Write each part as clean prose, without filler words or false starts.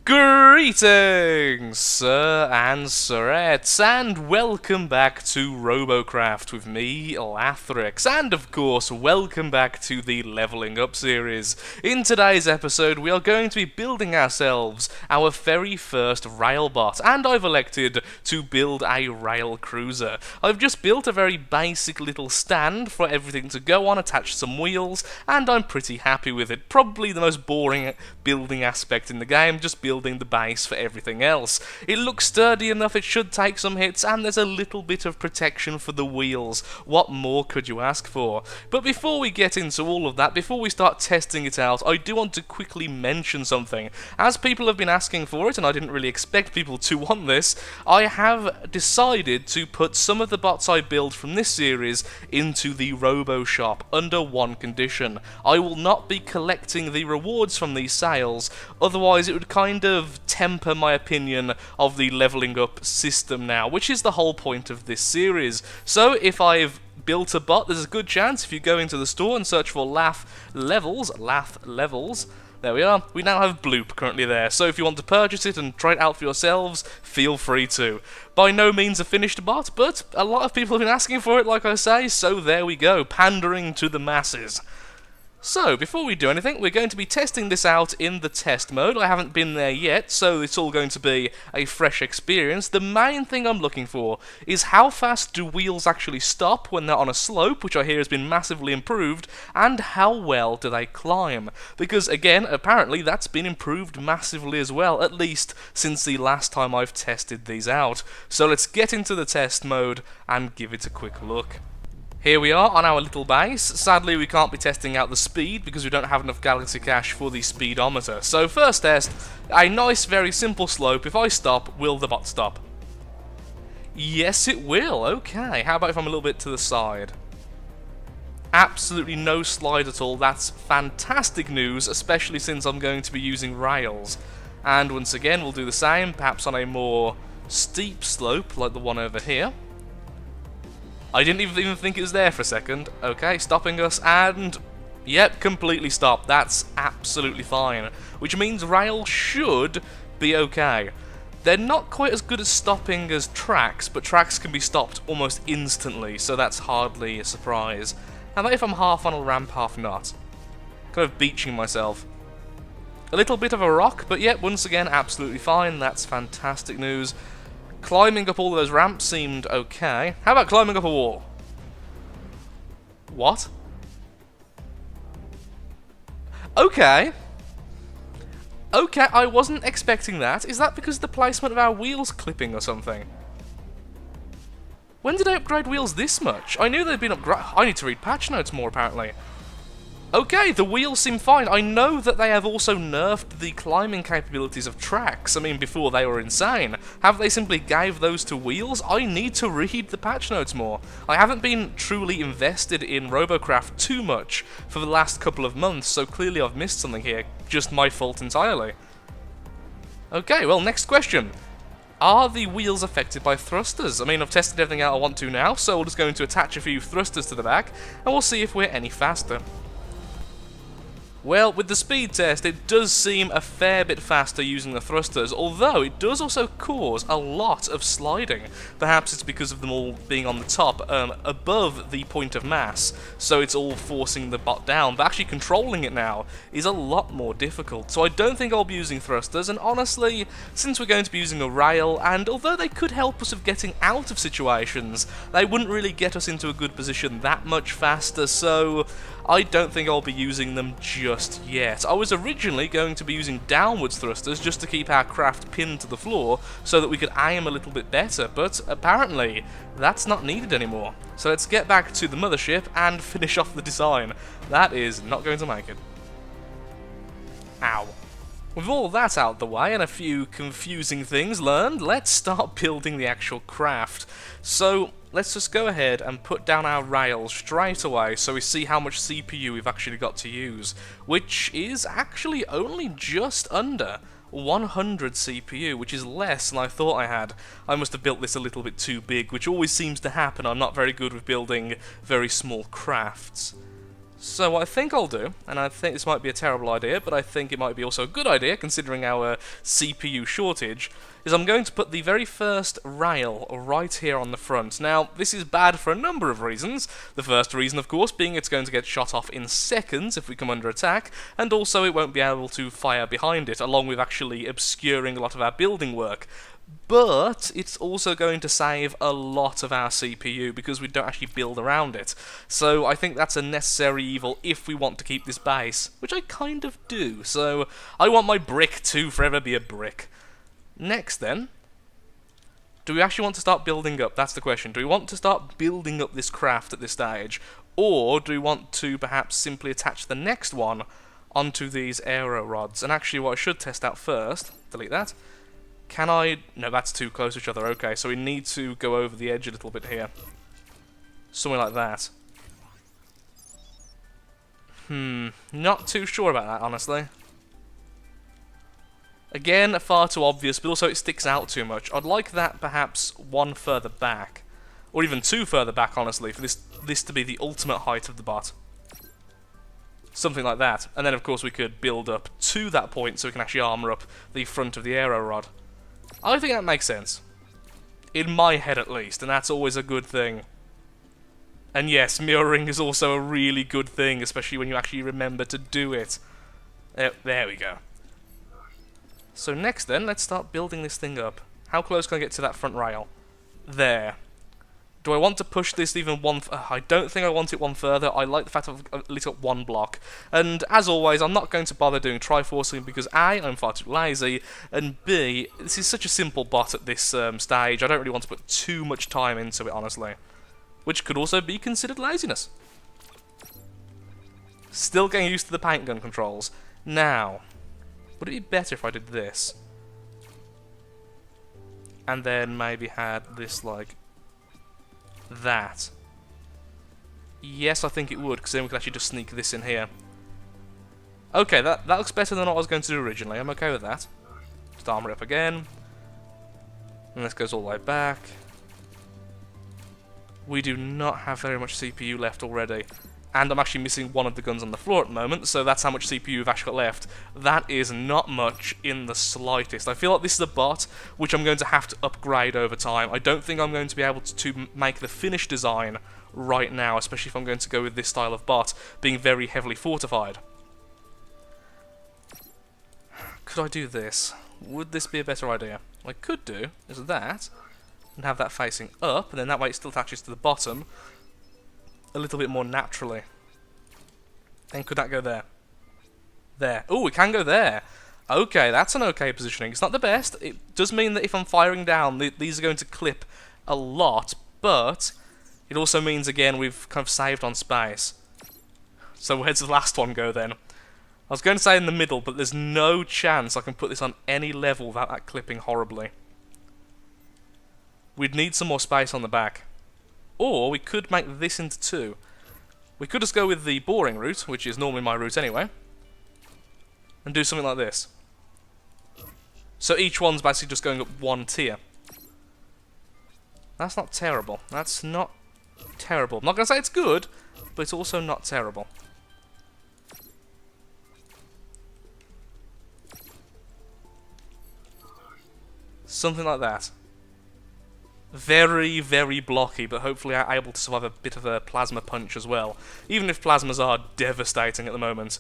Greetings, sir and sirettes, and welcome back to Robocraft with me, Lathrix, and of course, welcome back to the Leveling Up series. In today's episode, we are going to be building ourselves our very first railbot, and I've elected to build a rail cruiser. I've just built a very basic little stand for everything to go on, attached some wheels, and I'm pretty happy with it. Probably the most boring building aspect in the game, just building the base for everything else. It looks sturdy enough, it should take some hits, and there's a little bit of protection for the wheels. What more could you ask for? But before we get into all of that, before we start testing it out, I do want to quickly mention something. As people have been asking for it, and I didn't really expect people to want this, I have decided to put some of the bots I build from this series into the Robo Shop under one condition. I will not be collecting the rewards from these sales, otherwise it would kind of temper my opinion of the leveling up system now, which is the whole point of this series. So if I've built a bot, there's a good chance if you go into the store and search for Laugh Levels, there we are, we now have Bloop currently there, so if you want to purchase it and try it out for yourselves, feel free to. By no means a finished bot, but a lot of people have been asking for it, like I say, so there we go, pandering to the masses. So, before we do anything, we're going to be testing this out in the test mode. I haven't been there yet, so it's all going to be a fresh experience. The main thing I'm looking for is how fast do wheels actually stop when they're on a slope, which I hear has been massively improved, and how well do they climb? Because, again, apparently that's been improved massively as well, at least since the last time I've tested these out. So let's get into the test mode and give it a quick look. Here we are on our little base. Sadly, we can't be testing out the speed because we don't have enough Galaxy Cash for the speedometer. So first test, a nice, very simple slope. If I stop, will the bot stop? Yes, it will. Okay, how about if I'm a little bit to the side? Absolutely no slide at all. That's fantastic news, especially since I'm going to be using rails. And once again, we'll do the same, perhaps on a more steep slope like the one over here. I didn't even think it was there for a second. Okay, stopping us, and yep, completely stopped. That's absolutely fine. Which means rail should be okay. They're not quite as good at stopping as tracks, but tracks can be stopped almost instantly, so that's hardly a surprise. How about if I'm half on a ramp, half not? Kind of beaching myself. A little bit of a rock, but yet, once again, absolutely fine. That's fantastic news. Climbing up all those ramps seemed okay. How about climbing up a wall? What? Okay. Okay, I wasn't expecting that. Is that because of the placement of our wheels clipping or something? When did I upgrade wheels this much? I knew they'd been upgraded. I need to read patch notes more, apparently. Okay, the wheels seem fine. I know that they have also nerfed the climbing capabilities of tracks. I mean, before they were insane. Have they simply gave those to wheels? I need to read the patch notes more. I haven't been truly invested in Robocraft too much for the last couple of months, so clearly I've missed something here. Just my fault entirely. Okay, well, next question. Are the wheels affected by thrusters? I mean, I've tested everything out I want to now, so we're just going to attach a few thrusters to the back, and we'll see if we're any faster. Well, with the speed test, it does seem a fair bit faster using the thrusters, although it does also cause a lot of sliding. Perhaps it's because of them all being on the top, above the point of mass, so it's all forcing the bot down, but actually controlling it now is a lot more difficult. So I don't think I'll be using thrusters, and honestly, since we're going to be using a rail, and although they could help us with getting out of situations, they wouldn't really get us into a good position that much faster, so I don't think I'll be using them just yet. I was originally going to be using downwards thrusters just to keep our craft pinned to the floor so that we could aim a little bit better, but apparently that's not needed anymore. So let's get back to the mothership and finish off the design. That is not going to make it. Ow. With all that out the way and a few confusing things learned, let's start building the actual craft. So let's just go ahead and put down our rails straight away so we see how much CPU we've actually got to use, which is actually only just under 100 CPU, which is less than I thought I had. I must have built this a little bit too big, which always seems to happen. I'm not very good with building very small crafts. So what I think I'll do, and I think this might be a terrible idea, but I think it might be also a good idea considering our CPU shortage, is I'm going to put the very first rail right here on the front. Now, this is bad for a number of reasons. The first reason, of course, being it's going to get shot off in seconds if we come under attack, and also it won't be able to fire behind it, along with actually obscuring a lot of our building work. But it's also going to save a lot of our CPU because we don't actually build around it. So I think that's a necessary evil if we want to keep this base, which I kind of do. So I want my brick to forever be a brick. Next then, do we actually want to start building up? That's the question. Do we want to start building up this craft at this stage? Or do we want to perhaps simply attach the next one onto these aero rods? And actually what I should test out first, delete that. Can I... No, that's too close to each other. Okay, so we need to go over the edge a little bit here. Something like that. Not too sure about that, honestly. Again, far too obvious, but also it sticks out too much. I'd like that perhaps one further back. Or even two further back, honestly, for this to be the ultimate height of the bot. Something like that. And then, of course, we could build up to that point so we can actually armor up the front of the aero rod. I think that makes sense. In my head, at least, and that's always a good thing. And yes, mirroring is also a really good thing, especially when you actually remember to do it. There we go. So next then, let's start building this thing up. How close can I get to that front rail? There. Do I want to push this even one... I don't think I want it one further. I like the fact I've at least got one block. And as always, I'm not going to bother doing Triforcing because A, I'm far too lazy, and B, this is such a simple bot at this stage, I don't really want to put too much time into it, honestly. Which could also be considered laziness. Still getting used to the paint gun controls. Now, would it be better if I did this? And then maybe had this, like... that. Yes, I think it would, because then we could actually just sneak this in here. Okay, that looks better than what I was going to do originally. I'm okay with that. Just armor it up again. And this goes all the way back. We do not have very much CPU left already. And I'm actually missing one of the guns on the floor at the moment, so that's how much CPU we've actually got left. That is not much in the slightest. I feel like this is a bot which I'm going to have to upgrade over time. I don't think I'm going to be able to make the finished design right now, especially if I'm going to go with this style of bot, being very heavily fortified. Could I do this? Would this be a better idea? What I could do is that, and have that facing up, and then that way it still attaches to the bottom a little bit more naturally. And could that go there? There. Oh, it can go there. Okay, that's an okay positioning. It's not the best. It does mean that if I'm firing down, these are going to clip a lot, but it also means, again, we've kind of saved on space. So where does the last one go then? I was going to say in the middle, but there's no chance I can put this on any level without that clipping horribly. We'd need some more space on the back. Or we could make this into two. We could just go with the boring route, which is normally my route anyway, and do something like this. So each one's basically just going up one tier. That's not terrible. That's not terrible. I'm not going to say it's good, but it's also not terrible. Something like that. Very, very blocky, but hopefully I'm able to survive a bit of a plasma punch as well. Even if plasmas are devastating at the moment.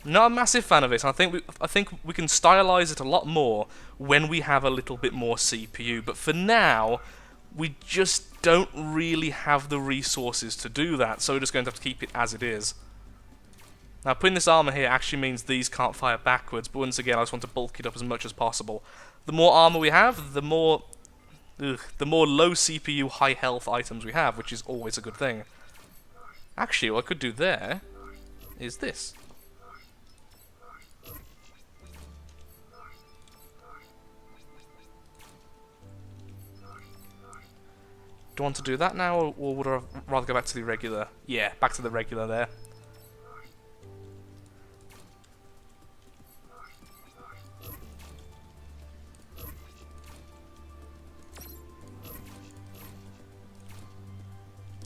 Not a massive fan of it. I think we can stylize it a lot more when we have a little bit more CPU. But for now, we just don't really have the resources to do that, so we're just going to have to keep it as it is. Now, putting this armor here actually means these can't fire backwards, but once again, I just want to bulk it up as much as possible. The more armor we have, the more low CPU, high health items we have, which is always a good thing. Actually, what I could do there is this. Do I want to do that now, or would I rather go back to the regular? Yeah, back to the regular there.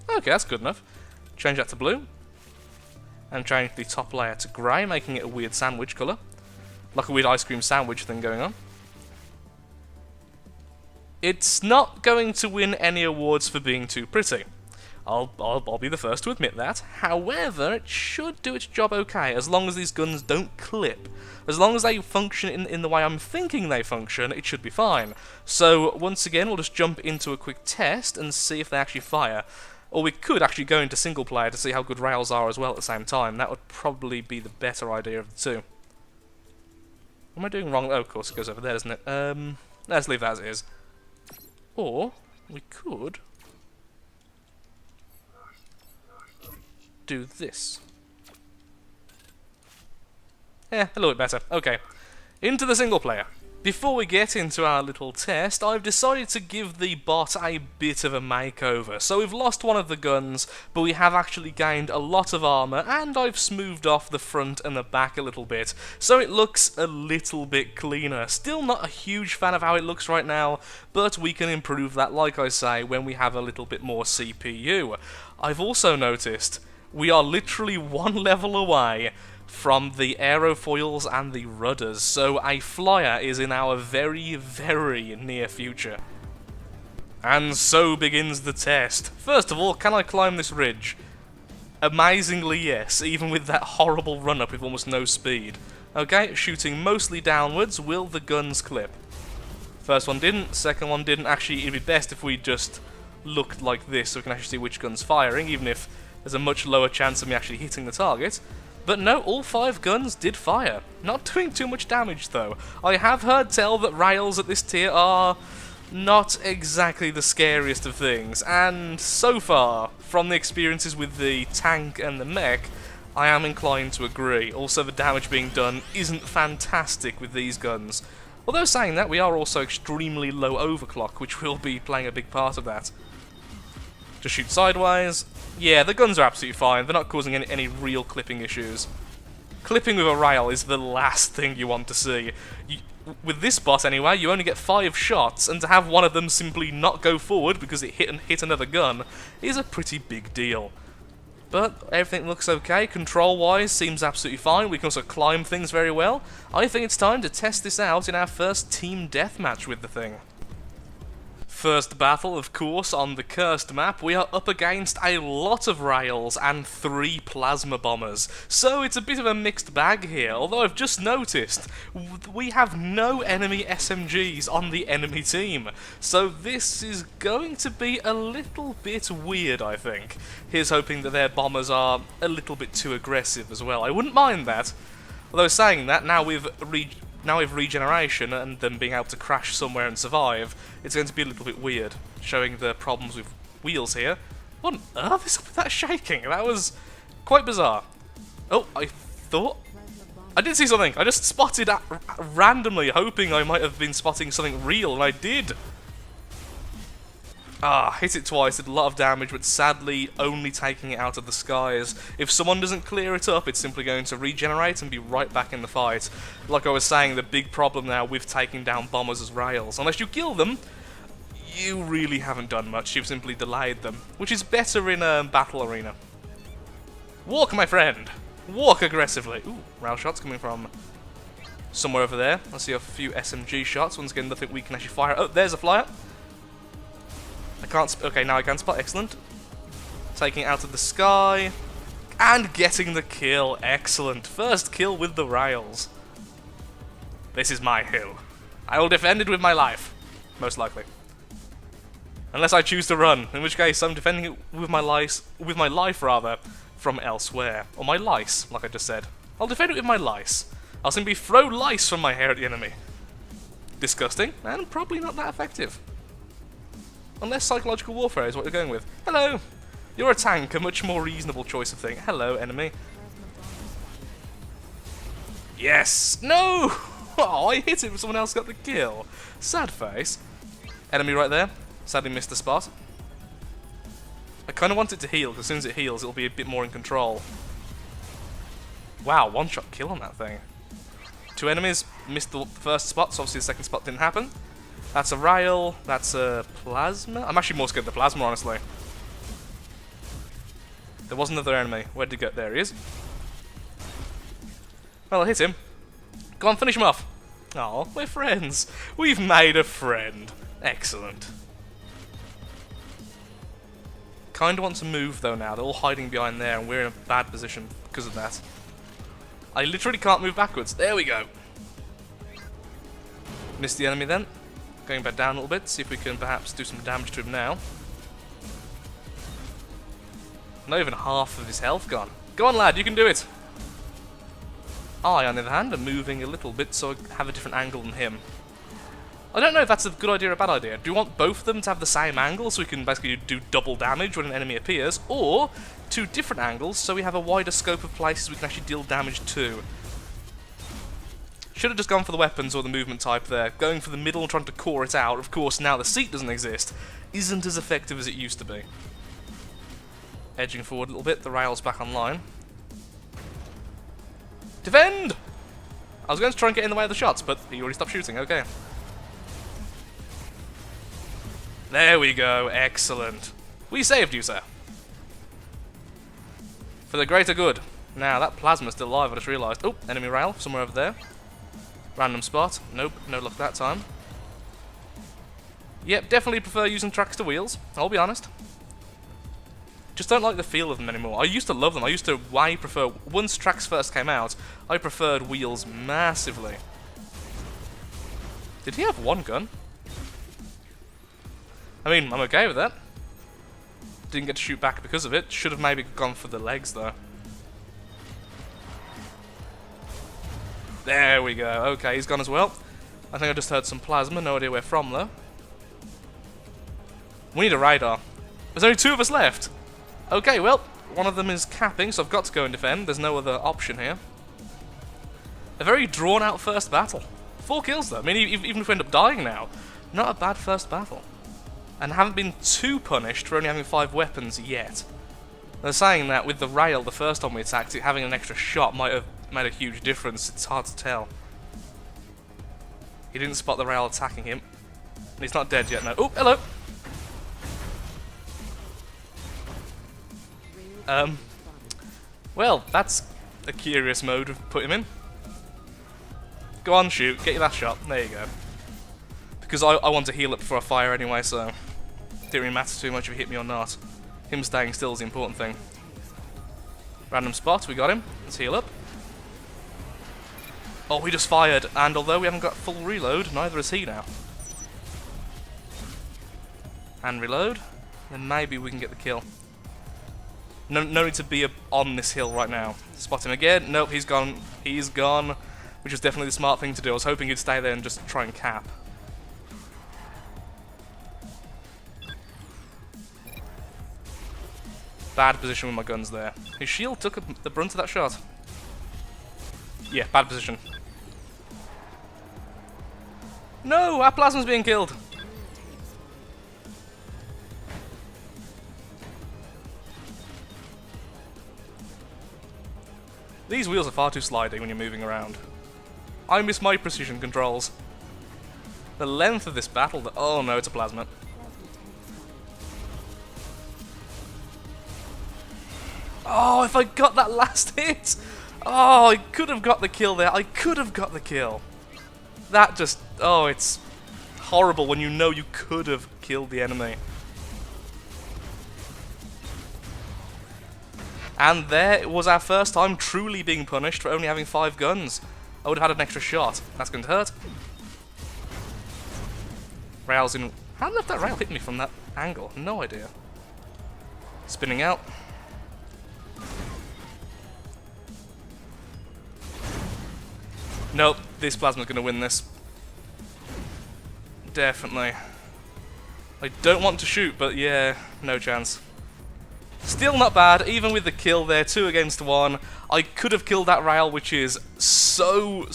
Okay, that's good enough. Change that to blue. And change the top layer to grey, making it a weird sandwich colour. Like a weird ice cream sandwich thing going on. It's not going to win any awards for being too pretty. I'll be the first to admit that. However, it should do its job okay, as long as these guns don't clip. As long as they function in the way I'm thinking they function, it should be fine. So, once again, we'll just jump into a quick test and see if they actually fire. Or we could actually go into single player to see how good rails are as well at the same time. That would probably be the better idea of the two. What am I doing wrong? Oh, of course, it goes over there, doesn't it? Let's leave that as it is. Or, we could do this. Yeah, a little bit better. Okay, into the single player. Before we get into our little test, I've decided to give the bot a bit of a makeover. So we've lost one of the guns, but we have actually gained a lot of armor, and I've smoothed off the front and the back a little bit, so it looks a little bit cleaner. Still not a huge fan of how it looks right now, but we can improve that, like I say, when we have a little bit more CPU. I've also noticed we are literally one level away from the aerofoils and the rudders, so a flyer is in our very, very near future. And so begins the test. First of all, can I climb this ridge? Amazingly, yes, even with that horrible run-up with almost no speed. Okay, shooting mostly downwards, will the guns clip? First one didn't, second one didn't. Actually, it'd be best if we just looked like this so we can actually see which gun's firing, even if there's a much lower chance of me actually hitting the target. But no, all 5 guns did fire. Not doing too much damage though. I have heard tell that rails at this tier are not exactly the scariest of things, and so far, from the experiences with the tank and the mech, I am inclined to agree. Also, the damage being done isn't fantastic with these guns. Although saying that, we are also extremely low overclock, which will be playing a big part of that. Just shoot sideways. Yeah, the guns are absolutely fine. They're not causing any real clipping issues. Clipping with a rail is the last thing you want to see. With this bot anyway, you only get 5 shots, and to have one of them simply not go forward because it hit another gun is a pretty big deal. But everything looks okay. Control-wise, seems absolutely fine. We can also climb things very well. I think it's time to test this out in our first team deathmatch with the thing. First battle, of course, on the cursed map, we are up against a lot of rails and 3 plasma bombers, so it's a bit of a mixed bag here, although I've just noticed we have no enemy SMGs on the enemy team, so this is going to be a little bit weird, I think. Here's hoping that their bombers are a little bit too aggressive as well. I wouldn't mind that, although saying that, now with regeneration and them being able to crash somewhere and survive, it's going to be a little bit weird, showing the problems with wheels here. What on earth is up with that shaking? That was quite bizarre. Oh, I did see something. I just spotted randomly, hoping I might have been spotting something real, and I did. Ah, hit it twice, did a lot of damage, but sadly only taking it out of the skies. If someone doesn't clear it up, it's simply going to regenerate and be right back in the fight. Like I was saying, the big problem now with taking down bombers as rails. Unless you kill them, you really haven't done much, you've simply delayed them. Which is better in a battle arena. Walk, my friend! Walk aggressively! Ooh, rail shots coming from somewhere over there. I see a few SMG shots, once again nothing we can actually fire. Oh, there's a flyer! I can't okay, now I can spot, excellent. Taking it out of the sky, and getting the kill, excellent. First kill with the rails. This is my hill. I will defend it with my life, most likely. Unless I choose to run, in which case I'm defending it with my life rather, from elsewhere. Or my lice, like I just said. I'll defend it with my lice. I'll simply throw lice from my hair at the enemy. Disgusting, and probably not that effective. Unless psychological warfare is what you're going with. Hello! You're a tank, a much more reasonable choice of thing. Hello, enemy. Yes! No! Oh, I hit it, but someone else got the kill. Sad face. Enemy right there. Sadly missed the spot. I kind of want it to heal, because as soon as it heals, it'll be a bit more in control. Wow, one-shot kill on that thing. 2 enemies, missed the first spot, so obviously the second spot didn't happen. That's a rail, that's a plasma. I'm actually more scared of the plasma, honestly. There was another enemy. Where'd he go? There he is. Well, I hit him. Go on, finish him off. Oh, we're friends. We've made a friend. Excellent. Kinda want to move though now. They're all hiding behind there and we're in a bad position because of that. I literally can't move backwards. There we go. Missed the enemy then. Going back down a little bit, see if we can perhaps do some damage to him now. Not even half of his health gone. Go on, lad, you can do it. I, on the other hand, am moving a little bit so I have a different angle than him. I don't know if that's a good idea or a bad idea. Do you want both of them to have the same angle so we can basically do double damage when an enemy appears, or two different angles so we have a wider scope of places we can actually deal damage to? Should have just gone for the weapons or the movement type there. Going for the middle and trying to core it out, of course now the seat doesn't exist, isn't as effective as it used to be. Edging forward a little bit, the rail's back online. Defend! I was going to try and get in the way of the shots, but he already stopped shooting, okay. There we go, excellent. We saved you, sir. For the greater good. Now, that plasma's still alive, I just realised. Oh, enemy rail, somewhere over there. Random spot. Nope, no luck that time. Yep, definitely prefer using tracks to wheels, I'll be honest. Just don't like the feel of them anymore. I used to love them. I used to way prefer... Once tracks first came out, I preferred wheels massively. Did he have one gun? I mean, I'm okay with that. Didn't get to shoot back because of it. Should have maybe gone for the legs, though. There we go. Okay, he's gone as well. I think I just heard some plasma. No idea where from, though. We need a radar. There's only two of us left. Okay, well, one of them is capping, so I've got to go and defend. There's no other option here. A very drawn-out first battle. 4 kills, though. I mean, even if we end up dying now, not a bad first battle. And haven't been too punished for only having 5 weapons yet. They're saying that with the rail, the first time we attacked it, having an extra shot might have made a huge difference. It's hard to tell. He didn't spot the rail attacking him. And he's not dead yet, no. Oh, hello! Well, that's a curious mode of putting him in. Go on, shoot. Get your last shot. There you go. Because I want to heal up before I fire anyway, so... Didn't really matter too much if he hit me or not. Him staying still is the important thing. Random spot, we got him. Let's heal up. Oh, we just fired, and although we haven't got full reload, neither has he now. And reload. Then maybe we can get the kill. No need to be on this hill right now. Spot him again. Nope, he's gone. He's gone. Which was definitely the smart thing to do. I was hoping he'd stay there and just try and cap. Bad position with my guns there. His shield took the brunt of that shot. Yeah, bad position. No, our plasma's being killed. These wheels are far too sliding when you're moving around. I miss my precision controls. The length of this battle... Oh no, it's a plasma. Oh, if I got that last hit! Oh, I could have got the kill there. I could have got the kill. That just... Oh, it's horrible when you know you could have killed the enemy. And there was our first time truly being punished for only having 5 guns. I would have had an extra shot. That's going to hurt. Rail's in... How did that rail hit me from that angle? No idea. Spinning out. Nope, this plasma's going to win this. Definitely. I don't want to shoot, but yeah, no chance. Still not bad, even with the kill there, 2 against 1. I could have killed that rail, which is so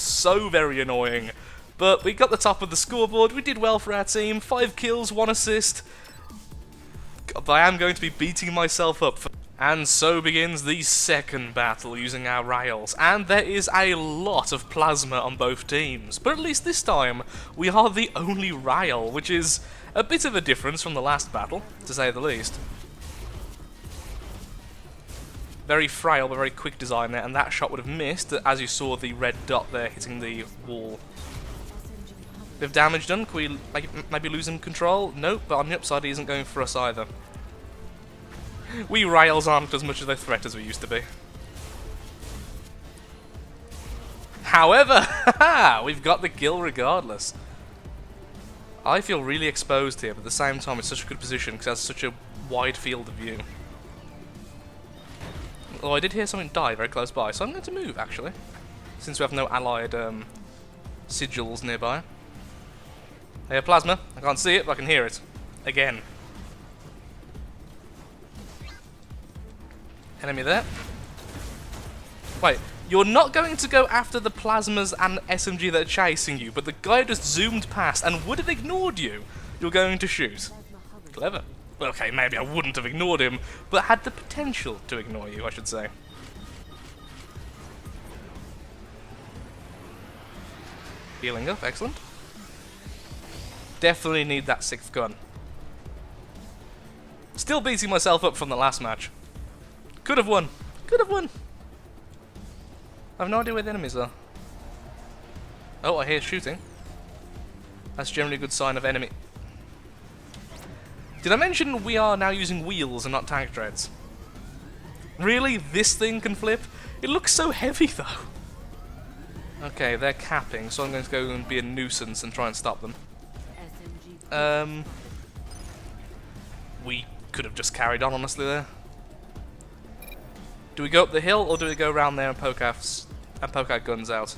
very annoying. But we got the top of the scoreboard, we did well for our team. 5 kills, 1 assist. But I am going to be beating myself up for... And so begins the second battle using our rails. And there is a lot of plasma on both teams. But at least this time, we are the only rail, which is a bit of a difference from the last battle, to say the least. Very frail but very quick design there, and that shot would have missed, as you saw the red dot there hitting the wall. Bit of damage done. Can we maybe losing control? Nope, but on the upside he isn't going for us either. We rails aren't as much of a threat as we used to be. However, we've got the kill regardless. I feel really exposed here, but at the same time it's such a good position because it has such a wide field of view. Oh, I did hear something die very close by, so I'm going to move actually, since we have no allied sigils nearby. Hey, plasma. I can't see it, but I can hear it. Again. Enemy there. Wait, you're not going to go after the plasmas and SMG that are chasing you, but the guy just zoomed past and would have ignored you. You're going to shoot. Clever. Well, okay, maybe I wouldn't have ignored him, but had the potential to ignore you, I should say. Healing up, excellent. Definitely need that 6th gun. Still beating myself up from the last match. Could have won. Could have won. I have no idea where the enemies are. Oh, I hear shooting. That's generally a good sign of enemy. Did I mention we are now using wheels and not tank treads? Really? This thing can flip? It looks so heavy though. Okay, they're capping, so I'm going to go and be a nuisance and try and stop them. We could have just carried on, honestly, there. Do we go up the hill, or do we go around there and poke our guns out?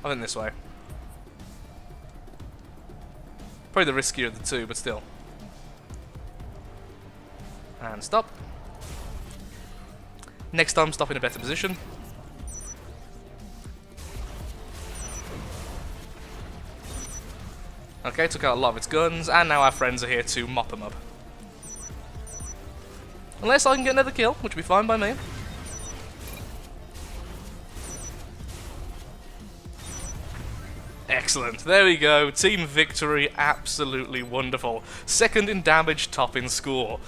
I think this way. Probably the riskier of the two, but still. And stop. Next time, stop in a better position. Okay, took out a lot of its guns, and now our friends are here to mop them up. Unless I can get another kill, which would be fine by me. Excellent, there we go, team victory, absolutely wonderful. 2nd in damage, top in score.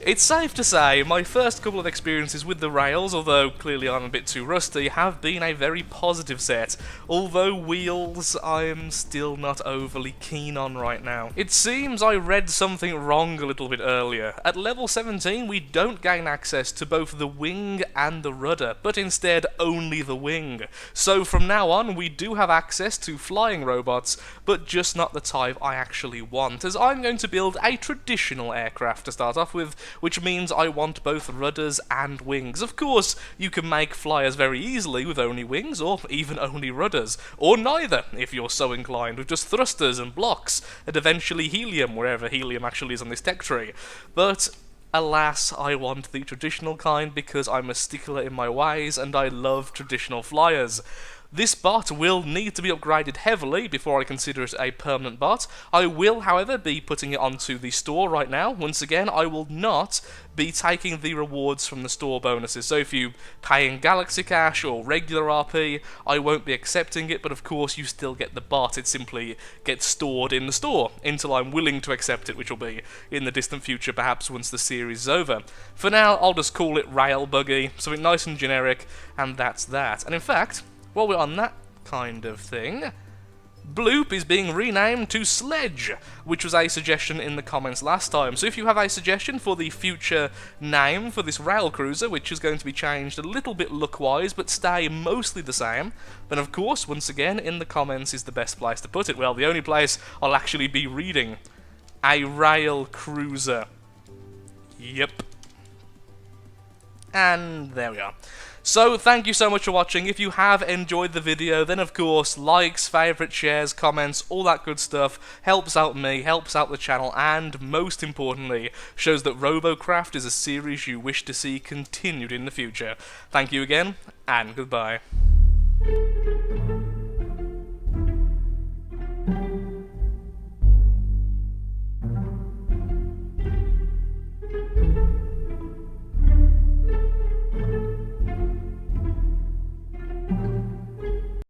It's safe to say my first couple of experiences with the rails, although clearly I'm a bit too rusty, have been a very positive set, although wheels I'm still not overly keen on right now. It seems I read something wrong a little bit earlier. At level 17 we don't gain access to both the wing and the rudder, but instead only the wing. So from now on we do have access to flying robots, but just not the type I actually want, as I'm going to build a traditional aircraft to start off with, which means I want both rudders and wings. Of course, you can make flyers very easily with only wings, or even only rudders, or neither, if you're so inclined, with just thrusters and blocks, and eventually helium, wherever helium actually is on this tech tree. But alas, I want the traditional kind because I'm a stickler in my ways, and I love traditional flyers. This bot will need to be upgraded heavily before I consider it a permanent bot. I will, however, be putting it onto the store right now. Once again, I will not be taking the rewards from the store bonuses. So if you pay in Galaxy Cash or regular RP, I won't be accepting it, but of course you still get the bot. It simply gets stored in the store until I'm willing to accept it, which will be in the distant future, perhaps once the series is over. For now, I'll just call it Rail Buggy, something nice and generic, and that's that. And in fact, while we're on that kind of thing, Bloop is being renamed to Sledge, which was a suggestion in the comments last time. So if you have a suggestion for the future name for this rail cruiser, which is going to be changed a little bit look-wise, but stay mostly the same, then of course, once again, in the comments is the best place to put it. Well, the only place I'll actually be reading. A rail cruiser. Yep. And there we are. So, thank you so much for watching. If you have enjoyed the video, then of course, likes, favourites, shares, comments, all that good stuff helps out me, helps out the channel, and most importantly, shows that Robocraft is a series you wish to see continued in the future. Thank you again, and goodbye.